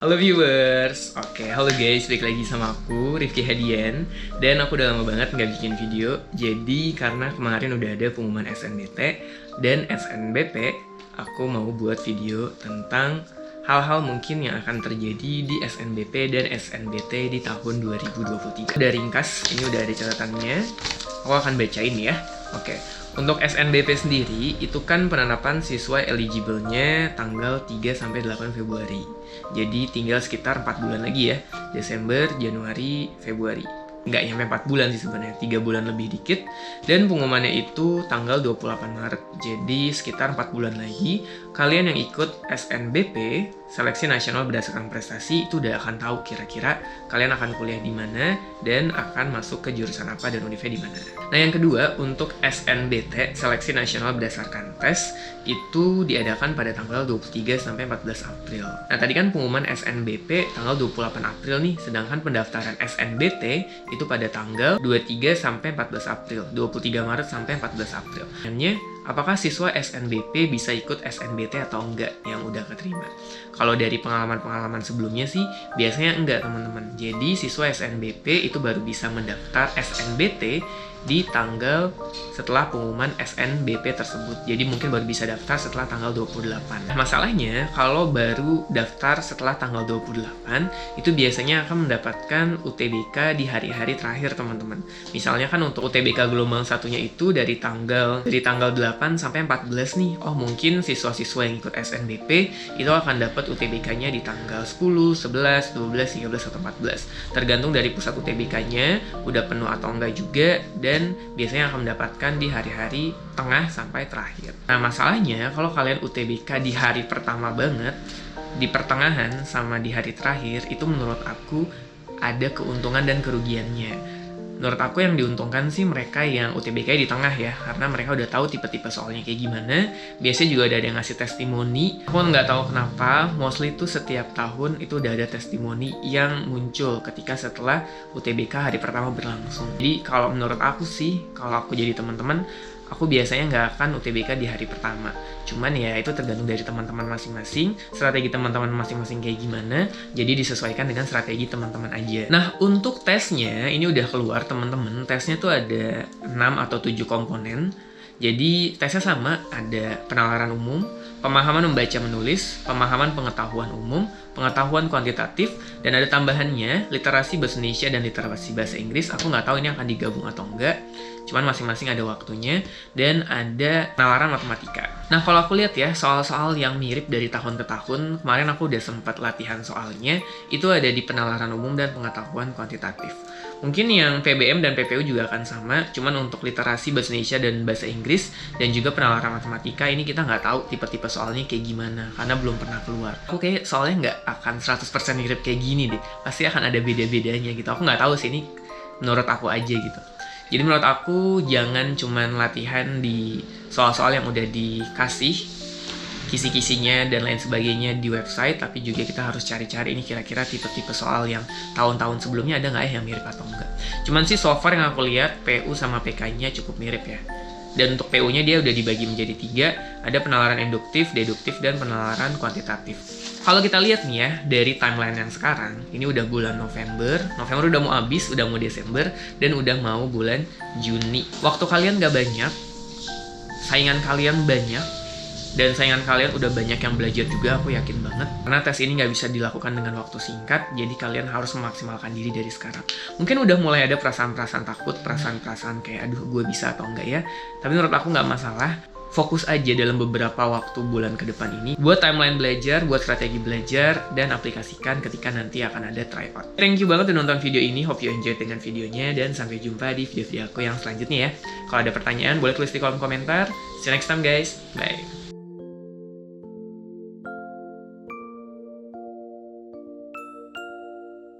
Halo viewers, halo guys, balik lagi sama aku, Rifki Hadian. Dan aku udah lama banget nggak bikin video. Jadi karena kemarin udah ada pengumuman SNBT dan SNBP, aku mau buat video tentang hal-hal mungkin yang akan terjadi di SNBP dan SNBT di tahun 2023. Udah ringkas, ini udah ada catatannya. Aku akan bacain ya. Untuk SNBP sendiri, itu kan penerapan siswa eligible-nya tanggal 3-8 Februari. Jadi tinggal sekitar 4 bulan lagi ya. Desember, Januari, Februari. Nggak nyampe 4 bulan sih sebenarnya, 3 bulan lebih dikit. Dan pengumumannya itu tanggal 28 Maret. Jadi sekitar 4 bulan lagi, kalian yang ikut SNBP, Seleksi Nasional Berdasarkan Prestasi, itu udah akan tahu kira-kira kalian akan kuliah di mana dan akan masuk ke jurusan apa dan univnya di mana. Nah, yang kedua, untuk SNBT, Seleksi Nasional Berdasarkan Tes, itu diadakan pada tanggal 23-14 April. Nah, tadi kan pengumuman SNBP tanggal 28 April nih, sedangkan pendaftaran SNBT itu pada tanggal 23-14 April, 23 Maret sampai 14 April. Apakah siswa SNBP bisa ikut SNBT atau enggak yang udah keterima? Kalau dari pengalaman-pengalaman sebelumnya sih, biasanya enggak teman-teman. Jadi siswa SNBP itu baru bisa mendaftar SNBT di tanggal setelah pengumuman SNBP tersebut. Jadi mungkin baru bisa daftar setelah tanggal 28. Masalahnya, kalau baru daftar setelah tanggal 28, itu biasanya akan mendapatkan UTBK di hari-hari terakhir teman-teman. Misalnya kan untuk UTBK gelombang satunya itu dari tanggal 8 sampai 14 nih. Oh, mungkin siswa-siswa yang ikut SNBP itu akan dapat UTBK-nya di tanggal 10, 11, 12, 13, atau 14. Tergantung dari pusat UTBK-nya, udah penuh atau enggak juga, dan biasanya akan mendapatkan di hari-hari tengah sampai terakhir. Nah, masalahnya kalau kalian UTBK di hari pertama banget, di pertengahan sama di hari terakhir, itu menurut aku ada keuntungan dan kerugiannya. Menurut aku yang diuntungkan sih mereka yang UTBK di tengah ya, karena mereka udah tahu tipe-tipe soalnya kayak gimana. Biasanya juga ada yang ngasih testimoni. Aku nggak tahu kenapa, mostly tuh setiap tahun itu udah ada testimoni yang muncul ketika setelah UTBK hari pertama berlangsung. Jadi kalau menurut aku sih, kalau aku jadi teman-teman, aku biasanya nggak akan UTBK di hari pertama. Cuman ya itu tergantung dari teman-teman masing-masing, strategi teman-teman masing-masing kayak gimana, jadi disesuaikan dengan strategi teman-teman aja. Nah, untuk tesnya, ini udah keluar teman-teman, tesnya tuh ada 6 atau 7 komponen. Jadi tesnya sama, ada penalaran umum, pemahaman membaca menulis, pemahaman pengetahuan umum, pengetahuan kuantitatif, dan ada tambahannya literasi bahasa Indonesia dan literasi bahasa Inggris. Aku nggak tahu ini akan digabung atau enggak, cuman masing-masing ada waktunya, dan ada penalaran matematika. Nah, kalau aku lihat ya, soal-soal yang mirip dari tahun ke tahun, kemarin aku udah sempat latihan soalnya, itu ada di penalaran umum dan pengetahuan kuantitatif. Mungkin yang PBM dan PPU juga akan sama, cuman untuk literasi bahasa Indonesia dan bahasa Inggris, dan juga penalaran matematika, ini kita nggak tahu tipe-tipe soalnya kayak gimana, karena belum pernah keluar. Aku kayak soalnya nggak akan 100% mirip kayak gini deh, pasti akan ada beda-bedanya gitu. Aku nggak tahu sih, ini menurut aku aja gitu. Jadi menurut aku jangan cuman latihan di soal-soal yang udah dikasih kisi-kisinya dan lain sebagainya di website, tapi juga kita harus cari-cari ini kira-kira tipe-tipe soal yang tahun-tahun sebelumnya ada nggak ya yang mirip atau enggak. Cuman sih so far yang aku lihat PU sama PK-nya cukup mirip ya. Dan untuk PU-nya dia udah dibagi menjadi 3, ada penalaran induktif, deduktif, dan penalaran kuantitatif. Kalau kita lihat nih ya, dari timeline yang sekarang, ini udah bulan November udah mau habis, udah mau Desember, dan udah mau bulan Juni. Waktu kalian gak banyak, saingan kalian banyak, dan saingan kalian udah banyak yang belajar juga, aku yakin banget. Karena tes ini nggak bisa dilakukan dengan waktu singkat, jadi kalian harus memaksimalkan diri dari sekarang. Mungkin udah mulai ada perasaan-perasaan takut, perasaan-perasaan kayak aduh gue bisa atau enggak ya. Tapi menurut aku nggak masalah. Fokus aja dalam beberapa waktu bulan ke depan ini buat timeline belajar, buat strategi belajar, dan aplikasikan ketika nanti akan ada tryout. Thank you banget udah nonton video ini, hope you enjoyed dengan videonya, dan sampai jumpa di video-video aku yang selanjutnya ya. Kalau ada pertanyaan boleh tulis di kolom komentar. See you next time guys, bye.